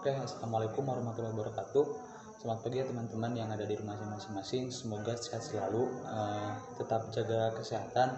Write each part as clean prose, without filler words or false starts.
Oke, assalamualaikum warahmatullahi wabarakatuh. Selamat pagi ya teman-teman yang ada di rumah masing-masing. Semoga sehat selalu, tetap jaga kesehatan,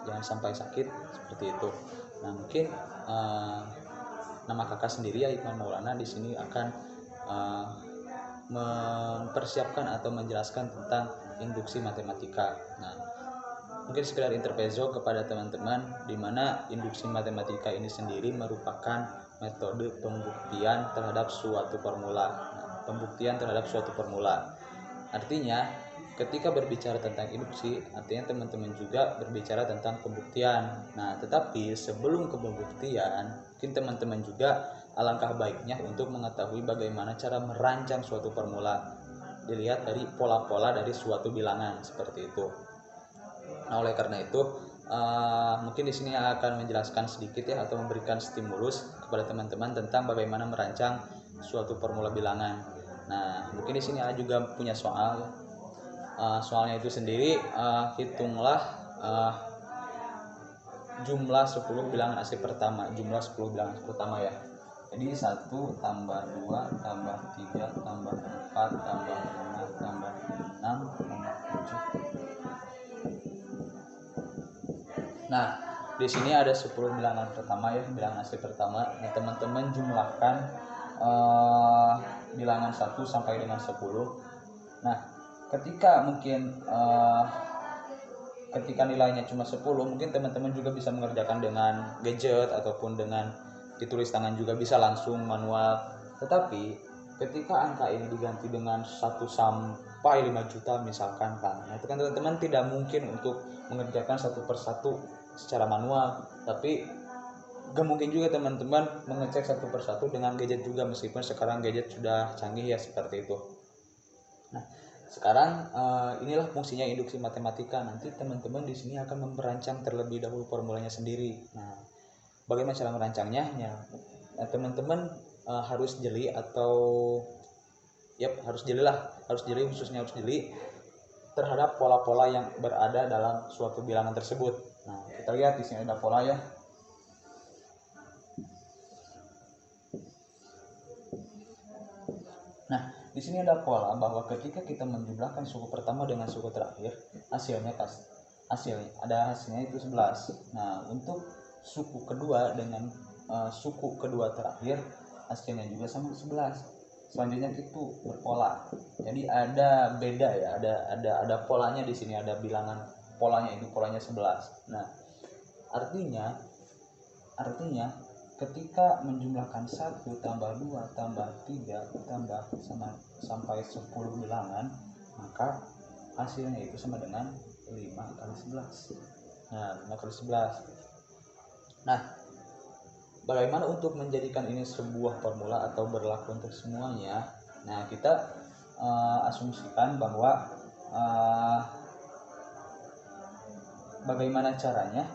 jangan sampai sakit seperti itu. Nah, mungkin nama kakak sendiri ya Iqbal Maulana di sini akan mempersiapkan atau menjelaskan tentang induksi matematika. Nah, mungkin sekedar intermezzo kepada teman-teman, di mana induksi matematika ini sendiri merupakan metode pembuktian terhadap suatu formula. Pembuktian terhadap suatu formula. Artinya, ketika berbicara tentang induksi, artinya teman-teman juga berbicara tentang pembuktian. Nah, tetapi sebelum ke pembuktian, mungkin teman-teman juga alangkah baiknya untuk mengetahui bagaimana cara merancang suatu formula. Dilihat dari pola-pola dari suatu bilangan seperti itu. Nah, oleh karena itu mungkin di sini akan menjelaskan sedikit ya atau memberikan stimulus kepada teman-teman tentang bagaimana merancang suatu formula bilangan. Nah, mungkin di sini juga punya soal. Soalnya itu sendiri, hitunglah jumlah 10 bilangan asli pertama, jumlah 10 bilangan asli pertama ya. Jadi 1 tambah 2 tambah 3 tambah 4 tambah 5 tambah 6 tambah 7. Nah, di sini ada 10 bilangan pertama ya, bilangan asli pertama. Nah, teman-teman jumlahkan bilangan 1 sampai dengan 10. Nah, ketika mungkin ketika nilainya cuma 10, mungkin teman-teman juga bisa mengerjakan dengan gadget ataupun dengan ditulis tangan juga bisa langsung manual. Tetapi ketika angka ini diganti dengan 1 sampai 5 juta misalkan kan, nah itu kan teman-teman tidak mungkin untuk mengerjakan satu persatu secara manual, tapi gak mungkin juga teman-teman mengecek satu persatu dengan gadget juga, meskipun sekarang gadget sudah canggih ya seperti itu. Nah, sekarang inilah fungsinya induksi matematika. Nanti teman-teman di sini akan merancang terlebih dahulu formulanya sendiri. Nah, bagaimana cara merancangnya? Ya, teman-teman harus jeli atau harus jeli, khususnya harus jeli terhadap pola-pola yang berada dalam suatu bilangan tersebut. Nah, kita lihat di sini ada pola ya. Nah, di sini ada pola bahwa ketika kita menjumlahkan suku pertama dengan suku terakhir, hasilnya itu 11. Nah, untuk suku kedua dengan suku kedua terakhir, hasilnya juga sama 11. Selanjutnya itu berpola. Jadi ada beda ya, ada polanya di sini, ada bilangan polanya, itu polanya 11. Nah, artinya ketika menjumlahkan 1 tambah 2 tambah 3 tambah sampai 10 bilangan, maka hasilnya itu sama dengan 5 kali 11. Nah, 5 kali 11. Nah, bagaimana untuk menjadikan ini sebuah formula atau berlaku untuk semuanya? Nah, kita asumsikan bahwa bagaimana caranya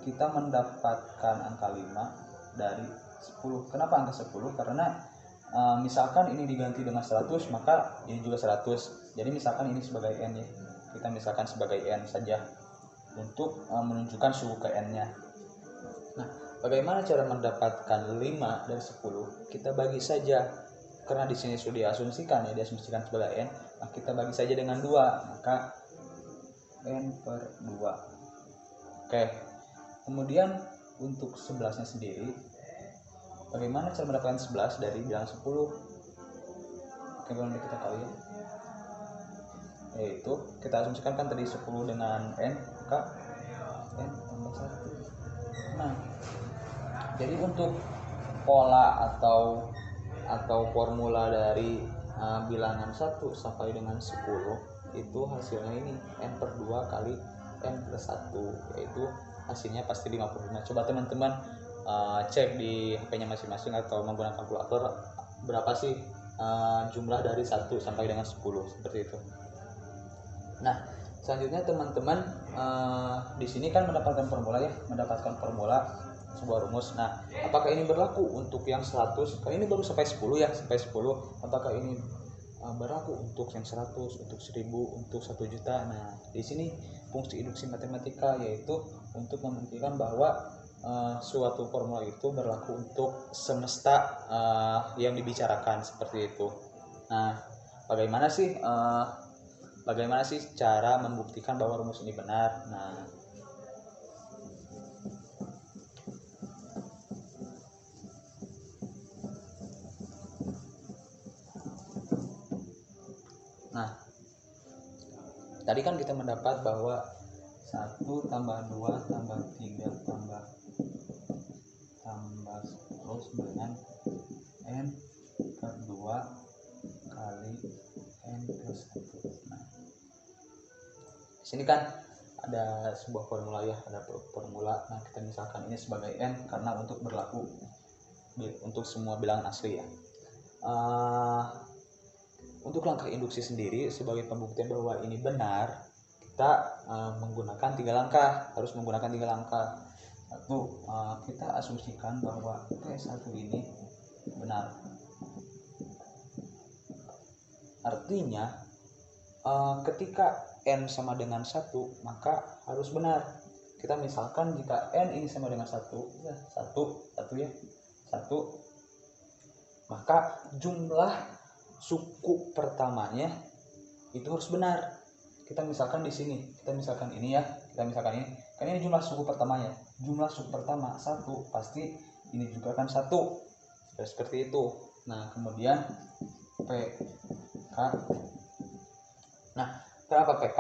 kita mendapatkan angka 5 dari 10. Kenapa angka 10? Karena misalkan ini diganti dengan 100, maka ini juga 100. Jadi misalkan ini sebagai n ya. Kita misalkan sebagai n saja untuk menunjukkan suku ke n-nya. Nah, bagaimana cara mendapatkan 5 dari 10? Kita bagi saja, karena di sini sudah diasumsikan sebagai n, nah kita bagi saja dengan 2, maka n per 2. Oke. Kemudian untuk 11-nya sendiri, bagaimana cara mendapatkan 11 dari bilangan 10? Oke, boleh kita kali ya. Yaitu kita asumsikan kan tadi 10 dengan n, maka n tambah 1. Nah, jadi untuk pola atau formula dari bilangan 1 sampai dengan 10 itu hasilnya ini n per 2 kali n plus 1, yaitu hasilnya pasti 55. Coba teman-teman cek di HP-nya masing-masing atau menggunakan kalkulator berapa sih jumlah dari 1 sampai dengan 10, seperti itu. Nah, selanjutnya teman-teman di sini kan mendapatkan formula sebuah rumus. Nah, apakah ini berlaku untuk yang 100? Kan ini baru sampai 10 ya, sampai 10. Apakah ini berlaku untuk yang 100, untuk 1000, untuk 1 juta? Nah, di sini fungsi induksi matematika yaitu untuk membuktikan bahwa suatu formula itu berlaku untuk semesta yang dibicarakan seperti itu. Nah, bagaimana sih cara membuktikan bahwa rumus ini benar? Nah, tadi kan kita mendapat bahwa 1 tambah 2 tambah 3 tambah terus dengan n per 2 kali n plus 1. Nah, di sini kan ada sebuah formula ya, ada formula. Nah, kita misalkan ini sebagai n karena untuk berlaku untuk semua bilangan asli ya. Untuk langkah induksi sendiri sebagai pembuktian bahwa ini benar, kita menggunakan 3 langkah, harus menggunakan 3 langkah. Satu, kita asumsikan bahwa P1 ini benar. Artinya ketika n sama dengan 1 maka harus benar. Kita misalkan jika n ini sama dengan 1 ya, 1 maka jumlah suku pertamanya itu harus benar. Kita misalkan di sini, kita misalkan ini kan ini jumlah suku pertamanya. Jumlah suku pertama 1, pasti ini juga kan 1. Seperti itu. Nah, kemudian PK. Nah, kenapa PK?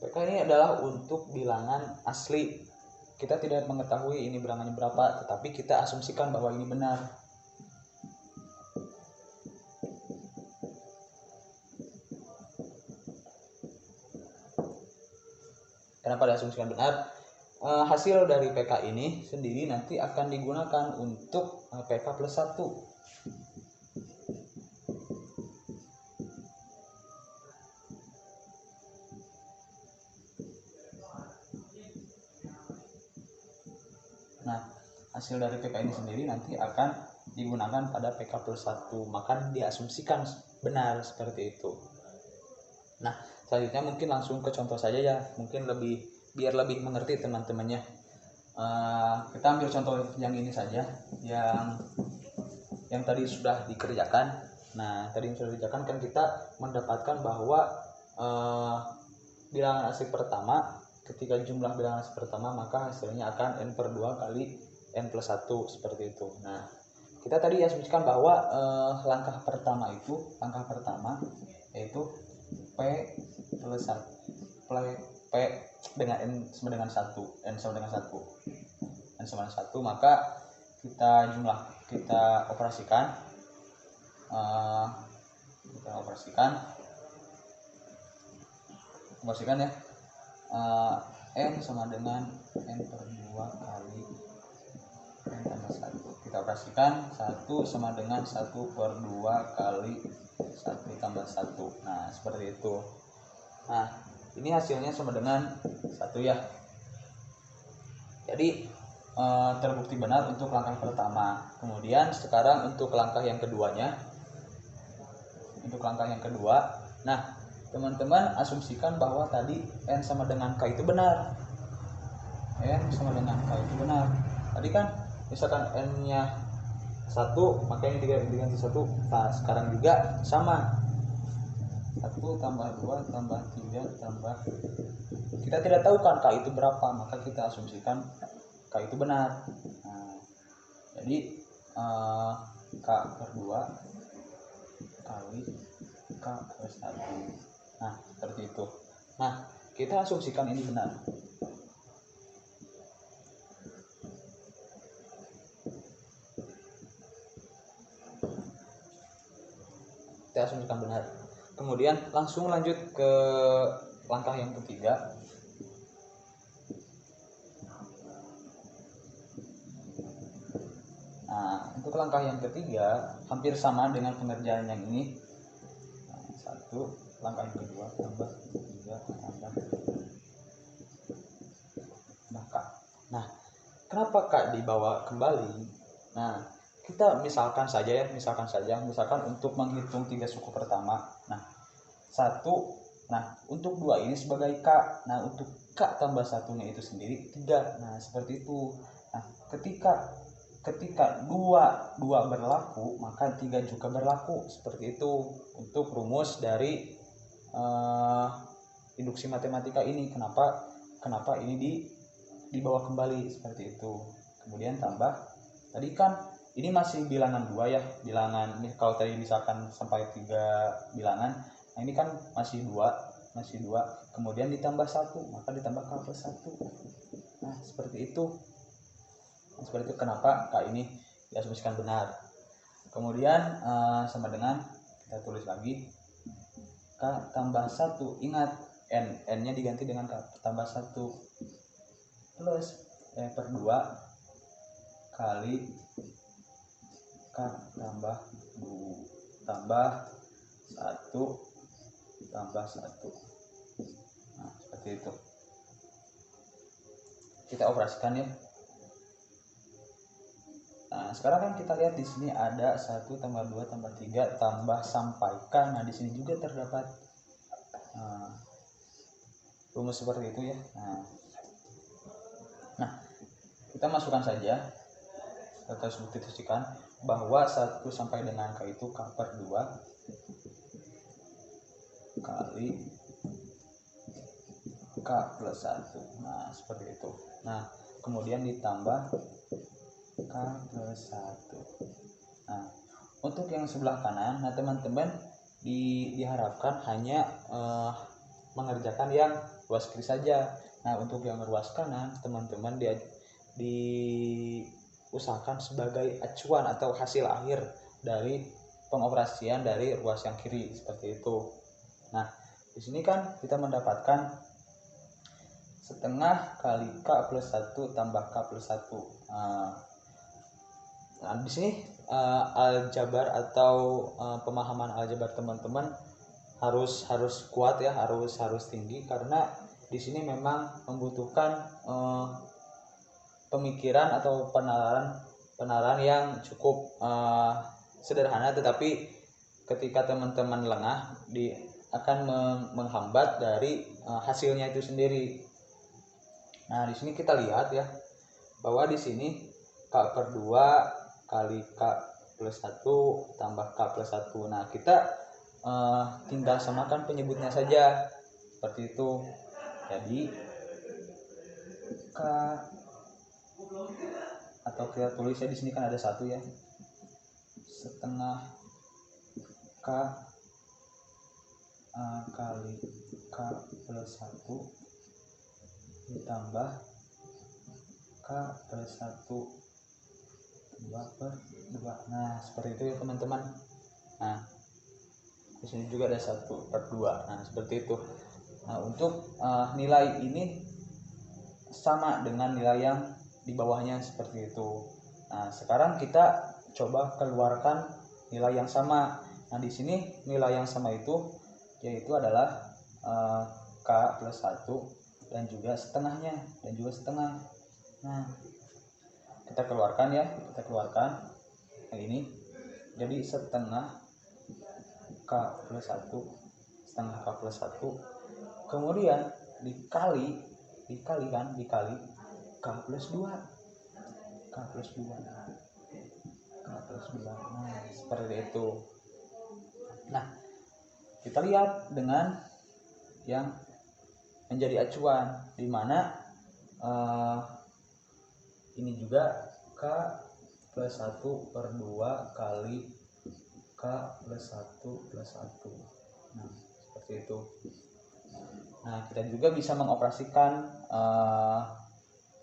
PK ini adalah untuk bilangan asli. Kita tidak mengetahui ini bilangannya berapa, tetapi kita asumsikan bahwa ini benar. Kenapa diasumsikan benar? Hasil dari PK ini sendiri nanti akan digunakan untuk PK plus 1. Nah, hasil dari PK ini sendiri nanti akan digunakan pada PK plus 1, maka diasumsikan benar seperti itu. Nah, selanjutnya mungkin langsung ke contoh saja ya, mungkin biar lebih mengerti teman-temannya. Kita ambil contoh yang ini saja, yang tadi sudah dikerjakan. Nah, tadi yang sudah dikerjakan kan kita mendapatkan bahwa bilangan asli pertama, ketika jumlah bilangan asli pertama maka hasilnya akan n per 2 kali n plus 1 seperti itu. Nah, kita tadi asumsikan bahwa langkah pertama yaitu P plus 1 P dengan n sama dengan 1, maka kita operasikan ya, n sama dengan n per 2 kali n tambah 1. Kita operasikan 1 sama dengan 1 per 2 kali 1 tambah 1. Nah, seperti itu. Nah, ini hasilnya sama dengan 1 ya. Jadi terbukti benar untuk langkah pertama. Kemudian sekarang untuk langkah yang keduanya. Nah, teman-teman asumsikan bahwa tadi n sama dengan k itu benar. Tadi kan misalkan n-nya 1, maka ini diganti 1. Nah, sekarang juga sama. 1 tambah 2 tambah 3 tambah, kita tidak tahu kan K itu berapa, maka kita asumsikan K itu benar. Nah, jadi K per 2 kali K plus 1. Nah, seperti itu. Nah, kita asumsikan ini benar. Kemudian langsung lanjut ke langkah yang ketiga. Nah, untuk langkah yang ketiga hampir sama dengan pengerjaan yang ini. Langkah yang kedua tambah 3 tambah K. Nah, kenapa K dibawa kembali? Nah, kita misalkan untuk menghitung 3 suku pertama. Nah, 1. Nah, untuk 2 ini sebagai K. Nah, untuk K tambah 1-nya itu sendiri 3. Nah, seperti itu. Nah, ketika dua berlaku, maka 3 juga berlaku. Seperti itu untuk rumus dari induksi matematika ini. Kenapa ini dibawa kembali seperti itu. Kemudian tambah, tadi kan ini masih bilangan 2 ya, bilangan kalau tadi misalkan sampai 3 bilangan, nah ini kan masih 2, kemudian ditambah 1, maka ditambah K plus 1. Nah, seperti itu. Kenapa K ini diasumsikan benar. Kemudian sama dengan kita tulis lagi K tambah 1. Ingat, N-nya diganti dengan K tambah 1 plus per 2 kali K tambah 1 tambah 1. Nah, seperti itu. Kita operasikan ya. Nah, sekarang kan kita lihat di sini ada 1 tambah 2 tambah 3 tambah sampai K. Nah, di sini juga terdapat rumus seperti itu ya. Nah, kita masukkan saja atau substitusikan bahwa 1 sampai dengan K itu K per 2 kali K plus 1. Nah, seperti itu. Nah, kemudian ditambah K plus 1. Nah, untuk yang sebelah kanan, nah teman-teman diharapkan hanya mengerjakan yang ruas kiri saja. Nah, untuk yang ruas kanan, teman-teman diusahakan sebagai acuan atau hasil akhir dari pengoperasian dari ruas yang kiri, seperti itu. Nah, di sini kan kita mendapatkan setengah kali K plus 1 tambah K plus 1. Nah, di sini aljabar atau pemahaman aljabar teman-teman harus kuat ya, harus tinggi, karena di sini memang membutuhkan pemikiran atau penalaran yang cukup sederhana, tetapi ketika teman-teman lengah akan menghambat dari hasilnya itu sendiri. Nah, di sini kita lihat ya bahwa di sini K per 2 kali K plus 1 tambah K plus 1. Nah, kita tinggal samakan penyebutnya saja seperti itu. Jadi K, atau kita tulisnya di sini kan ada 1 ya, setengah K kali K plus 1 ditambah K plus 1 2 per 2. Nah, seperti itu ya teman-teman. Nah, di sini juga ada 1 per 2. Nah, seperti itu. Nah, untuk nilai ini sama dengan nilai yang di bawahnya, seperti itu. Nah, sekarang kita coba keluarkan nilai yang sama. Nah, di sini nilai yang sama itu yaitu adalah K plus 1 dan juga setengahnya, dan juga setengah. Nah, kita keluarkan ya, yang ini jadi setengah K plus 1, setengah K plus 1, kemudian dikali K plus 2. Nah, seperti itu. Nah, kita lihat dengan yang menjadi acuan, di mana ini juga K plus 1 per 2 kali K plus 1 plus 1. Nah, seperti itu. Nah, kita juga bisa mengoperasikan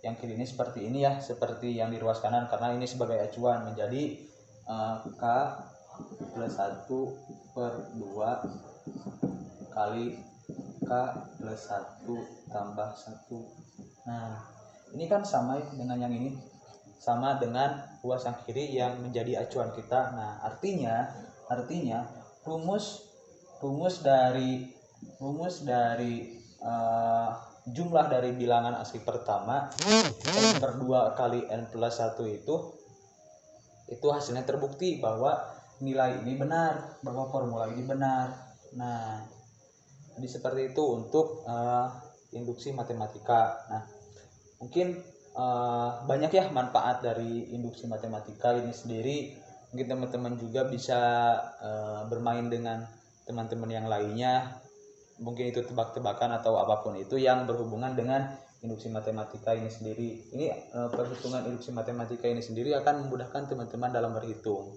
yang kiri ini seperti ini ya, seperti yang di ruas kanan, karena ini sebagai acuan menjadi K plus 1 per 2 kali K plus 1 tambah 1. Nah, ini kan sama dengan yang ini, sama dengan ruas yang kiri yang menjadi acuan kita. Nah, artinya rumus dari jumlah dari bilangan asli pertama N per 2 kali N plus 1 itu hasilnya terbukti bahwa nilai ini benar, bahwa formula ini benar. Nah, jadi seperti itu untuk induksi matematika. Nah, mungkin banyak ya manfaat dari induksi matematika ini sendiri. Mungkin teman-teman juga bisa bermain dengan teman-teman yang lainnya, mungkin itu tebak-tebakan atau apapun itu yang berhubungan dengan induksi matematika ini sendiri. Ini perhitungan induksi matematika ini sendiri akan memudahkan teman-teman dalam berhitung.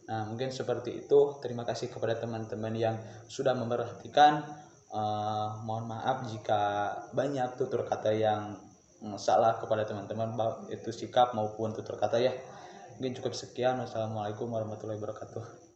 Nah, mungkin seperti itu. Terima kasih kepada teman-teman yang sudah memperhatikan. Mohon maaf jika banyak tutur kata yang salah kepada teman-teman, baik itu sikap maupun tutur kata ya. Mungkin cukup sekian. Wassalamualaikum warahmatullahi wabarakatuh.